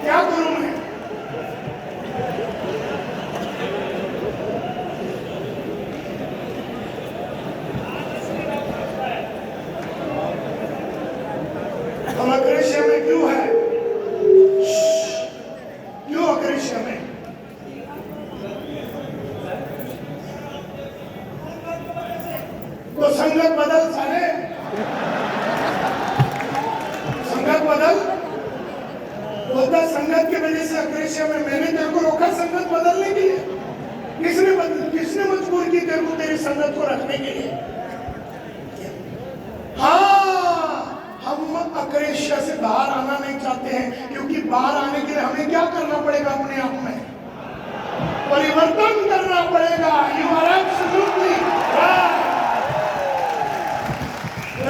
क्या करूं मैं? हम अग्रेसिया में क्यों है? क्यों अग्रेसिया में? तो संगत बदल साले, संगत बदल। बोलता संगत की वजह से अग्रेसिया में। मैंने तेरे को रोका संगत बदलने के लिए? किसने मजबूर की तेरे को तेरी संगत को रखने के लिए? हाँ, हम अग्रेसिया से बाहर आना नहीं चाहते हैं, क्योंकि बाहर आने के लिए हमें क्या करना पड़ेगा? अपने आप में परिवर्तन करना पड़ेगा। You are absolutely right,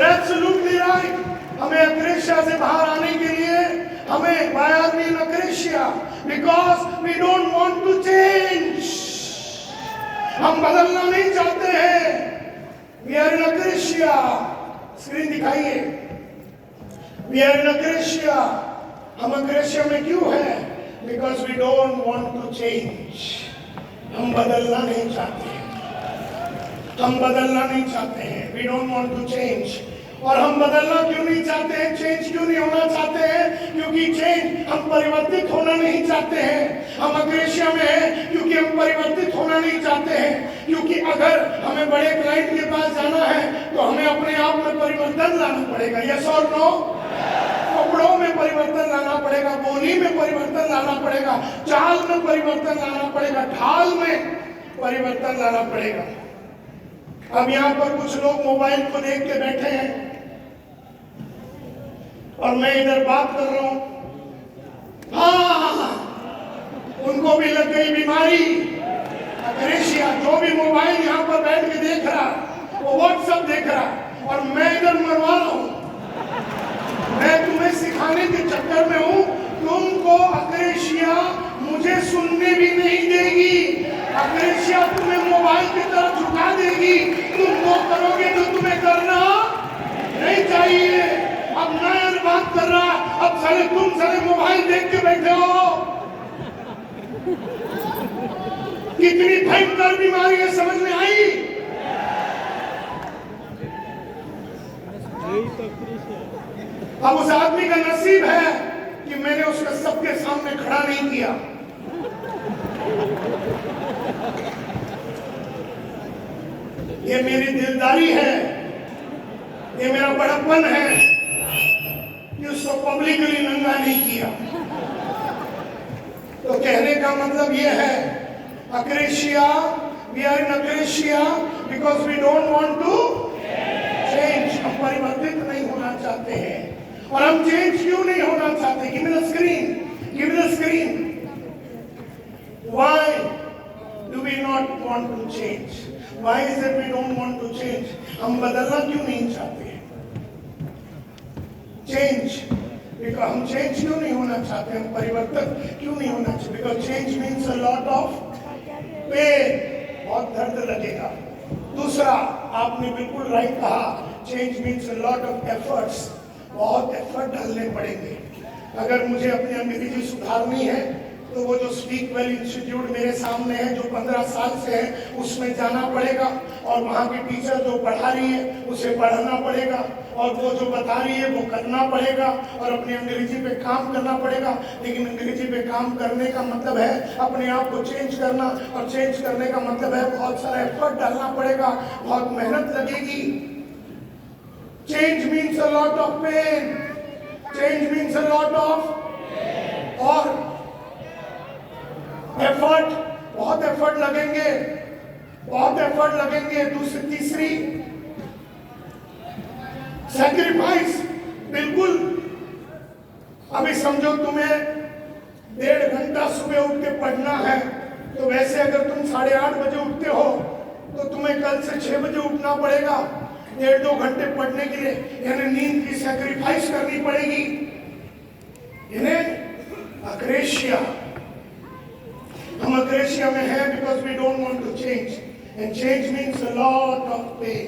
absolutely right. हमें अग्रेसिया से बाहर आने के लिए हमें why are we in aggressia? Because we don't want to change. हम बदलना नहीं चाहते हैं। We are in aggressia. Screen दिखाइए। We are in aggressia. हम aggressia में क्यों हैं? Because we don't want to change. हम बदलना नहीं चाहते हैं। हम बदलना नहीं चाहते हैं। We don't want to change. और हम बदलना क्यों नहीं चाहते हैं? चेंज क्यों नहीं होना चाहते हैं? क्योंकि चेंज, हम परिवर्तित होना नहीं चाहते हैं। हम अग्रेसिया में हैं क्योंकि हम परिवर्तित होना नहीं चाहते हैं। क्योंकि अगर हमें बड़े क्लाइंट के पास जाना है तो हमें अपने आप में परिवर्तन लाना पड़ेगा। यस और नो? कपड़ों में परिवर्तन लाना पड़ेगा, बोली में परिवर्तन लाना पड़ेगा, चाल में परिवर्तन लाना पड़ेगा, ढाल में परिवर्तन लाना पड़ेगा। अब यहाँ पर कुछ लोग मोबाइल को देख के बैठे हैं और मैं इधर बात कर रहा हूं। हाँ, उनको भी लग गई बीमारी अग्रेसिया। जो भी मोबाइल यहाँ पर बैठ के देख रहा, वो व्हाट्सएप देख रहा, और मैं इधर मरवा रहा हूं। मैं तुम्हें सिखाने के चक्कर में हूं। तुमको अग्रेसिया मुझे सुनने भी नहीं देगी। अग्रेसिया तुम्हें मोबाइल की तरफ झुका देगी। तुम वो करोगे जो तुम्हें करना नहीं चाहिए। अब नायर बात कर रहा, अब साले तुम साले मोबाइल देख के बैठे हो। कितनी भयंकर बीमारी है, समझ में आई? अब उस आदमी का नसीब है कि मैंने उसको सबके सामने खड़ा नहीं किया। ये मेरी दिलदारी है, ये मेरा बड़प्पन है कि उसको पब्लिकली नंगा नहीं किया। तो कहने का मतलब ये है, अग्रेसिया, वी आर इन अग्रेसिया because we don't want to change. हम परिवर्तित नहीं होना चाहते हैं। और हम चेंज क्यों नहीं होना चाहते? Give me the screen, give me the screen. Why do we not want to change? Why is it we don't want to change? हम बदलना क्यों नहीं चाहते? Change, because हम change क्यों नहीं होना चाहते? हम परिवर्तन क्यों नहीं होना चाहते? Because change means a lot of pain, बहुत दर्द लगेगा। दूसरा, आपने बिल्कुल राइट कहा, change means a lot of efforts, बहुत एफर्ट डालने पड़ेंगे। अगर मुझे अपनी अंग्रेजी सुधारनी है तो वो जो स्पीक वेल इंस्टीट्यूट मेरे सामने है, जो 15 साल से है, उसमें जाना पड़ेगा। और वहाँ की टीचर जो पढ़ा रही है उसे पढ़ना पड़ेगा, और वो जो बता रही है वो करना पड़ेगा, और अपनी अंग्रेजी पे काम करना पड़ेगा। लेकिन अंग्रेजी पे काम करने का मतलब है अपने आप को चेंज करना, और चेंज करने का मतलब है बहुत सारा एफर्ट डालना पड़ेगा, बहुत मेहनत लगेगी। Change means a lot of pain, change means a lot of और एफर्ट, बहुत एफर्ट लगेंगे, बहुत एफर्ट लगेंगे। तीसरी, सैक्रिफाइस, बिल्कुल। अभी समझो तुम्हें 1.5 घंटा सुबह उठ के पढ़ना है, तो वैसे अगर तुम 8:30 बजे उठते हो तो तुम्हें कल से 6 बजे उठना पड़ेगा 1.5-2 घंटे पढ़ने के लिए। यानी नींद की सैक्रिफाइस करनी पड़ेगी। इन्हें अग्रेसिया, हम अग्रेसिया में हैं because we don't want to change, and change means a lot of pain,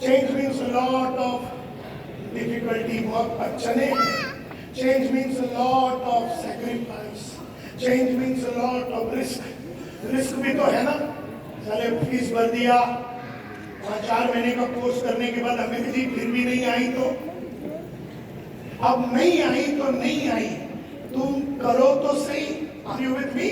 change means a lot of difficulty, बहुत अच्छा नहीं। Change means a lot of change means a lot of risk. Risk भी तो है ना, साले fees भर दिया, 4 महीने का कोर्स करने के बाद अंग्रेजी फिर भी नहीं आई तो अब नहीं आई तो नहीं आई, तुम करो तो सही। Are you with me?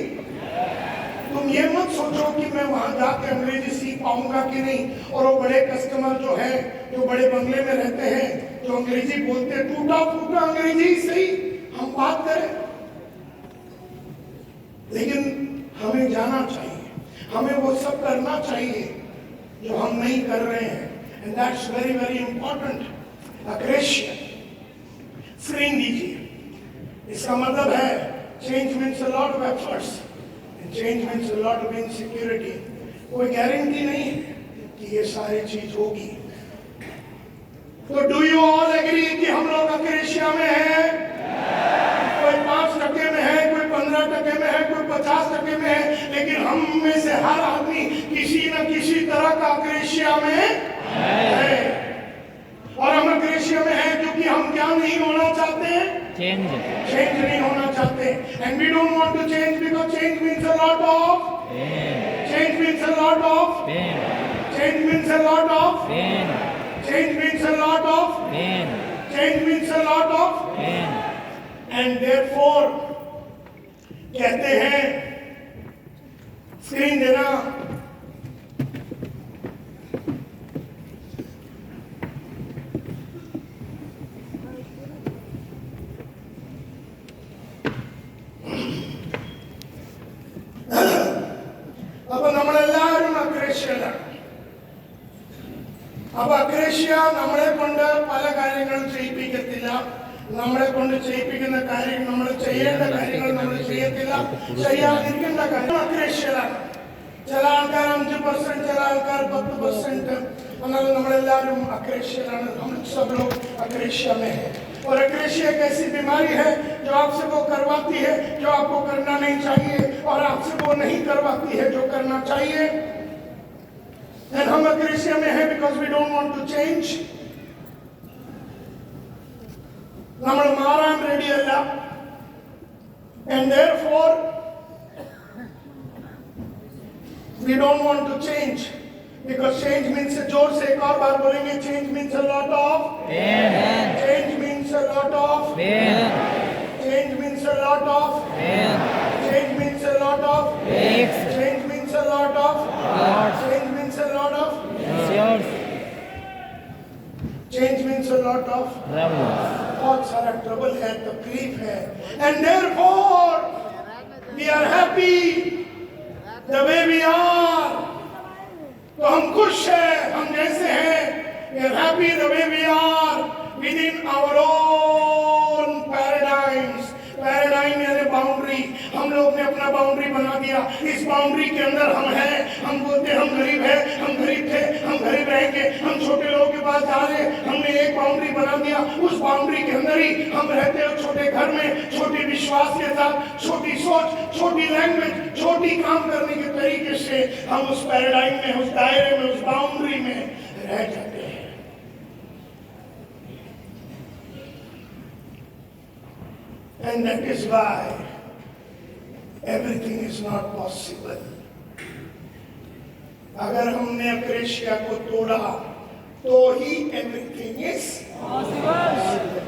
तुम ये मत सोचो कि मैं वहां जाके अंग्रेजी सीख पाऊंगा कि नहीं। और वो बड़े कस्टमर जो है, जो बड़े बंगले में रहते हैं, जो अंग्रेजी बोलते हैं, टूटा फूटा अंग्रेजी सही हम बात करें, लेकिन हमें जाना चाहिए, हमें वो सब करना चाहिए जो हम नहीं कर रहे हैं। And that's very very important. Aggression screen दीजिए। इसका मतलब है change means a lot of efforts, change means a lot of insecurity. कोई गारंटी नहीं है कि ये सारी चीज होगी। तो डू यू ऑल एग्री कि हम लोग अक्रेशिया में हैं? कोई 5% में है, कोई 15% में है, कोई 50% में है, लेकिन हम में से हर आदमी किसी न किसी तरह का अक्रेशिया में है। और हम अक्रेशिया में है क्योंकि हम क्या नहीं होना चाहते हैं? चेंज नहीं होना चाहते। And we don't want to change because change means a lot of change means a lot of change means a lot of change means a lot of change means a lot of and therefore कहते हैं, screen देना, അപ്പൊ നമ്മളെല്ലാവരും അക്രേഷ്യയിലാണ്. അപ്പൊ അക്രേഷ്യ നമ്മളെ കൊണ്ട് പല കാര്യങ്ങളും ചെയ്യിപ്പിക്കത്തില്ല. നമ്മളെ കൊണ്ട് ചെയ്യിപ്പിക്കുന്ന കാര്യം, നമ്മൾ ചെയ്യേണ്ട കാര്യങ്ങൾ നമ്മൾ ചെയ്യത്തില്ല, ചെയ്യാതിരിക്കേണ്ട കാര്യം അക്രേഷ്യയിലാണ്. ചില ആൾക്കാർ 5%, ചില ആൾക്കാർ 10%, എന്നാലും നമ്മളെല്ലാവരും അക്രേഷ്യയിലാണ്. हम सब लोग अक्रेशिया में है। और अक्रेशिया एक ऐसी बीमारी है जो आपसे वो करवाती है जो आपको करना नहीं चाहिए, और आपसे वो नहीं करवाती है जो करना चाहिए। And हम अक्रेशिया में है because we don't want to change. നമ്മൾ മാറാൻ റെഡിയല്ല. And therefore we don't want to change because change means, जोर से एक और बार बोलेंगे, change means a lot of change means a lot of change means a lot of change means a lot of change means a lot of change means a lot of change means a lot of बहुत सारा trouble है, तकलीफ है। And therefore we are happy the way we are. तो हम खुश हैं हम जैसे हैं। We are happy the way we are within our own paradigms. Paradigm यानी बाउंड्री। हम लोग ने अपना बाउंड्री बना दिया। इस बाउंड्री के अंदर हम हैं। हम बोलते हम गरीब हैं, हम गरीब थे, हम गरीब रहेंगे, हम छोटे लोगों के पास जा रहे। हमने एक बाउंड्री बना दिया। उस बाउंड्री के अंदर ही हम रहते हैं, छोटे घर में, छोटे विश्वास के साथ, छोटी सोच, छोटी लैंग्वेज, छोटी काम करने के तरीके से हम उस पैराडाइम में, उस दायरे में, उस बाउंड्री में रह जाते हैं। And that is why everything is not possible. अगर हमने अक्रेशिया को तोड़ा तो ही everything is possible.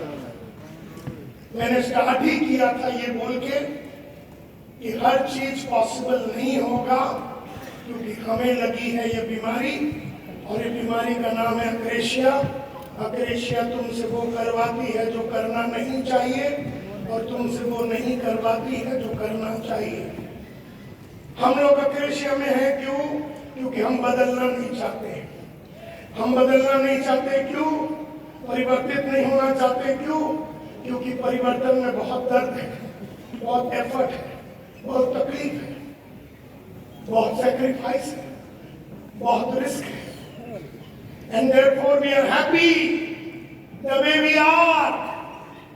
मैंने स्टार्ट ही किया था ये बोल के कि हर चीज पॉसिबल नहीं होगा, क्योंकि हमें लगी है ये बीमारी, और ये बीमारी का नाम है अक्रेशिया। अक्रेशिया तुमसे वो करवाती है जो करना नहीं चाहिए, और तुमसे वो नहीं करवाती है जो करना चाहिए। हम लोग अक्रेशिया में हैं क्यों? क्योंकि हम बदलना नहीं चाहते। हम बदलना नहीं चाहते क्यों? परिवर्तित नहीं होना चाहते क्यों? क्योंकि परिवर्तन में बहुत दर्द है, बहुत एफर्ट है, बहुत तकलीफ है, बहुत सैक्रिफाइस है, बहुत रिस्क है। And therefore we are happy the way we are.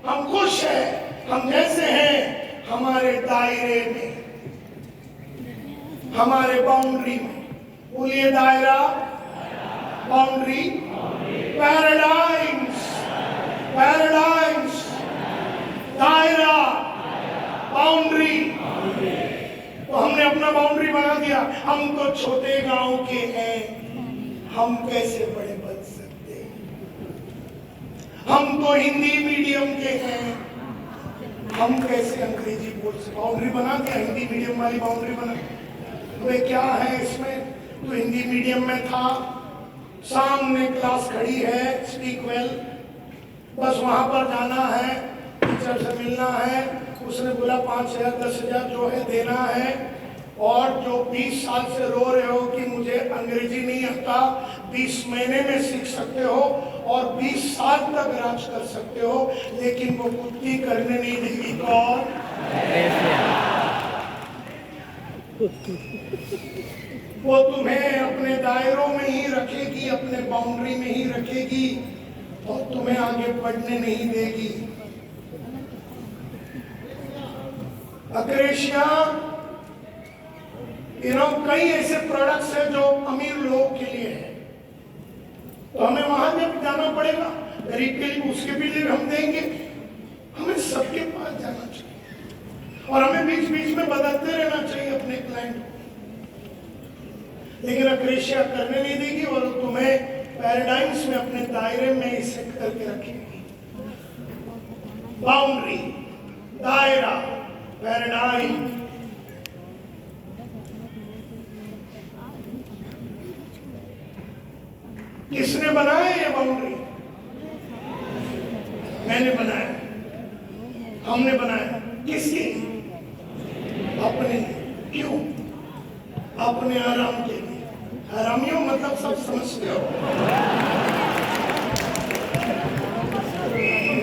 हम खुश हैं हम जैसे हैं, हमारे दायरे में, हमारे बाउंड्री में। बोलिए दायरा, बाउंड्री, पैराडाइम्स, पैराडाइम्स, दायरा, बाउंड्री, तो हमने अपना बाउंड्री बना दिया। हम तो छोटे गांव के हैं, हम कैसे बड़े बन सकते हैं? हम तो हिंदी मीडियम के हैं, हम कैसे अंग्रेजी बोल सकते? बाउंड्री बना दिया, हिंदी मीडियम वाली बाउंड्री बना। तो क्या है इसमें? तो हिंदी मीडियम में था, सामने क्लास खड़ी है, स्पीक वेल, बस वहां पर जाना है, टीचर से मिलना है, उसने बोला 5,000 10,000 जो है देना है। और जो 20 साल से रो रहे हो कि मुझे अंग्रेजी नहीं आता, 20 महीने में सीख सकते हो और 20 साल तक राज कर सकते हो, लेकिन वो कुत्ती करने नहीं देगी। कौन? वो तुम्हें अपने दायरों में ही रखेगी, अपने बाउंड्री में ही रखेगी और तुम्हें आगे बढ़ने नहीं देगी। अक्रेशिया, कई ऐसे प्रोडक्ट्स हैं जो अमीर लोगों के लिए है, तो हमें वहां जब जाना पड़ेगा, गरीब के लिए उसके भी लिए हम देंगे। हमें सबके पास जाना चाहिए और हमें बीच बीच में बदलते रहना चाहिए अपने क्लाइंट को। लेकिन अक्रेशिया करने नहीं देगी और तुम्हें पैराडाइम्स में अपने दायरे में ही सेट करके रखेगी। बाउंड्री, दायरा, पैराडाइम। किसने बनाया ये बाउंड्री? मैंने बनाया, हमने बनाया। किसके? अपने। क्यों? अपने आराम के लिए। हरामियों मतलब सब समझते हो।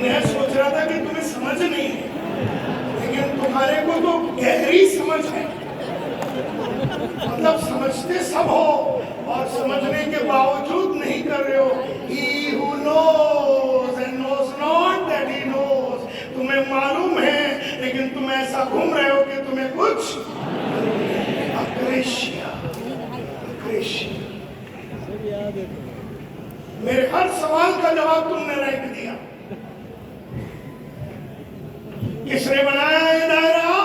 मैं सोच रहा था कि तुम्हें समझ नहीं है, लेकिन तुम्हारे को तो गहरी समझ है। मतलब समझते सब हो और समझने के बावजूद नहीं कर रहे हो। He who knows and knows not that he knows। तुम्हें मालूम है लेकिन तुम ऐसा घूम रहे हो कि तुम्हें कुछ। अक्रेशिया, अक्रेशिया। मेरे हर सवाल का जवाब तुमने रख दिया। किसने बनाया ये दायरा?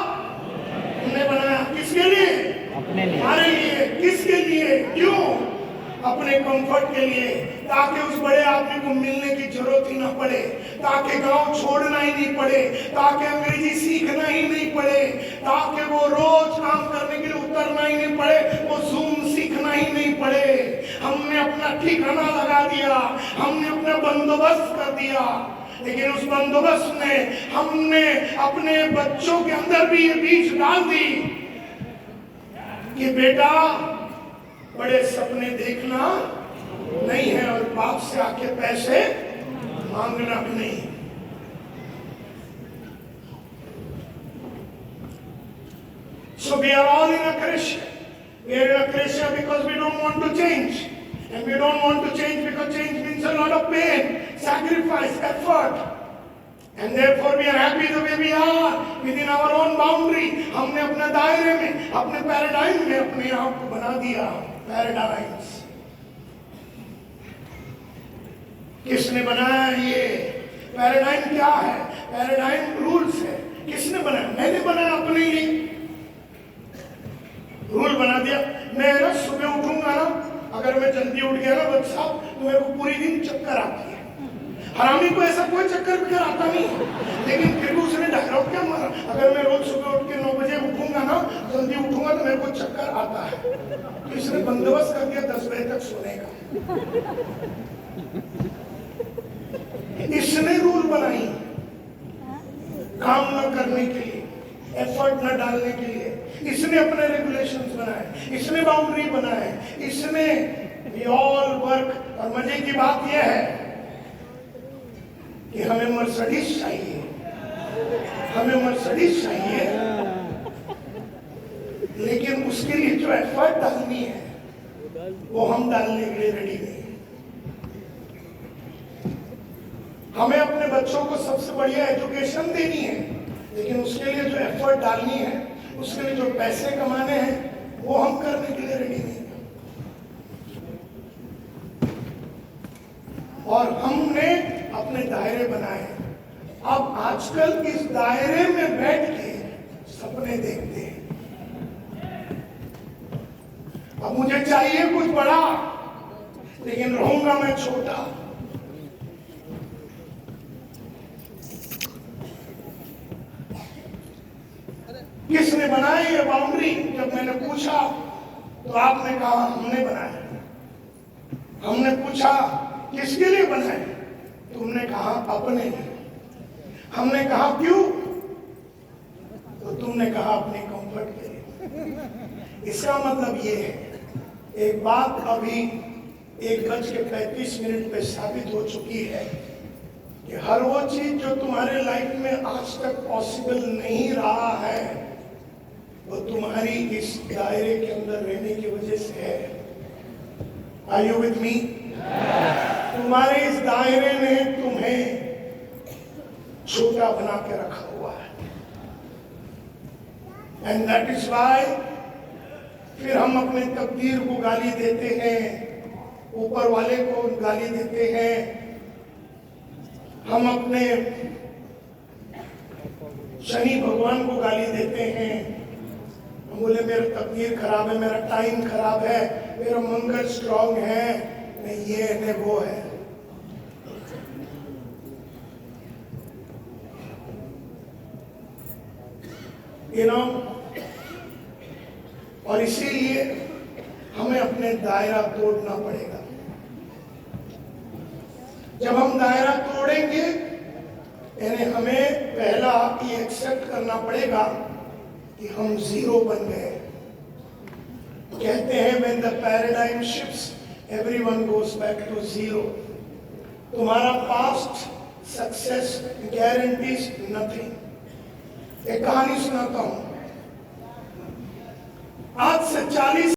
तुमने बनाया। किसके लिए? अपने लिए। हमारे लिए। किसके लिए? क्यों? अपने कंफर्ट के लिए, ताकि उस बड़े आदमी को मिलने की जरूरत ही ना पड़े, ताकि गांव छोड़ना ही नहीं पड़े, ताकि अंग्रेजी सीखना ही नहीं पड़े, ताकि वो रोज काम करने के लिए उतरना ही नहीं पड़े, वो जूम सीखना ही नहीं पड़े। हमने अपना ठिकाना लगा दिया, हमने अपना बंदोबस्त कर दिया। लेकिन उस बंदोबस्त में हमने अपने बच्चों के अंदर भी ये बीज डाल दी कि बेटा बड़े सपने देखना नहीं है और बाप से आके पैसे मांगना भी नहीं। So we are all in aggression. We are in aggression because we don't want to change. And we don't want to change because change means a lot of pain, sacrifice, effort. And therefore we are happy the way we are within our own boundary. हमने अपने दायरे में, अपने paradigm में अपने आप को बना दिया। पैराडाइम्स किसने बनाया? ये पैराडाइम क्या है? पैराडाइम रूल्स है। किसने बनाया? मैंने बनाया अपने लिए। रूल बना दिया। मैं ना सुबह उठूंगा ना, अगर मैं जल्दी उठ गया ना बच्चा, तो मेरे को पूरी दिन चक्कर आती है। हरामी को ऐसा कोई चक्कर भी आता नहीं, लेकिन फिर भी उसने डायलॉग क्या मारा, अगर मैं रोज सुबह उठ के 9 बजे उठूंगा ना, जल्दी उठूंगा तो मेरे को चक्कर आता है। तो इसने बंदोबस्त कर दिया 10 बजे तक सोने का। इसने रूल बनाई काम न करने के लिए, एफर्ट न डालने के लिए। इसने अपने रेगुलेशंस बनाए, इसने बाउंड्री बनाए, इसने वी ऑल वर्क। और मजे की बात यह है कि हमें मर्सिडीज चाहिए, हमें मर्सिडीज चाहिए, लेकिन उसके लिए जो एफर्ट डालनी है वो हम डालने के लिए रेडी नहीं। हमें अपने बच्चों को सबसे बढ़िया एजुकेशन देनी है, लेकिन उसके लिए जो एफर्ट डालनी है, उसके लिए जो पैसे कमाने हैं, वो हम करने के लिए रेडी नहीं। और हमने अपने दायरे बनाए। अब आजकल इस दायरे में बैठ के सपने देखते हैं। अब मुझे चाहिए कुछ बड़ा, लेकिन रहूंगा मैं छोटा। किसने बनाई ये बाउंड्री? जब मैंने पूछा तो आपने कहा हमने बनाया। हमने पूछा किसके लिए बनाए? तुमने कहा अपने लिए। हमने कहा क्यों? तो तुमने कहा अपने कंफर्ट के लिए। इसका मतलब ये है, एक बात अभी 1:35 पे साबित हो चुकी है कि हर वो चीज जो तुम्हारे लाइफ में आज तक पॉसिबल नहीं रहा है, वो तुम्हारी इस दायरे के अंदर रहने की वजह से है। Are you with me? तुम्हारे इस दायरे ने तुम्हें छोटा बना के रखा हुआ है। And that is why फिर हम अपने तकदीर को गाली देते हैं, ऊपर वाले को गाली देते हैं, हम अपने शनि भगवान को गाली देते हैं। हम बोले मेरा तकदीर खराब है, मेरा टाइम खराब है, मेरा मंगल स्ट्रांग है, नहीं ये है वो है। और इसीलिए हमें अपने दायरा तोड़ना पड़ेगा। जब हम दायरा तोड़ेंगे, यानी हमें पहला ये एक्सेप्ट करना पड़ेगा कि हम जीरो बन गए। कहते हैं when the paradigm shifts, everyone goes back to zero. तुम्हारा पास्ट सक्सेस गारंटीज नथिंग। एक कहानी सुनाता हूं। आज से 40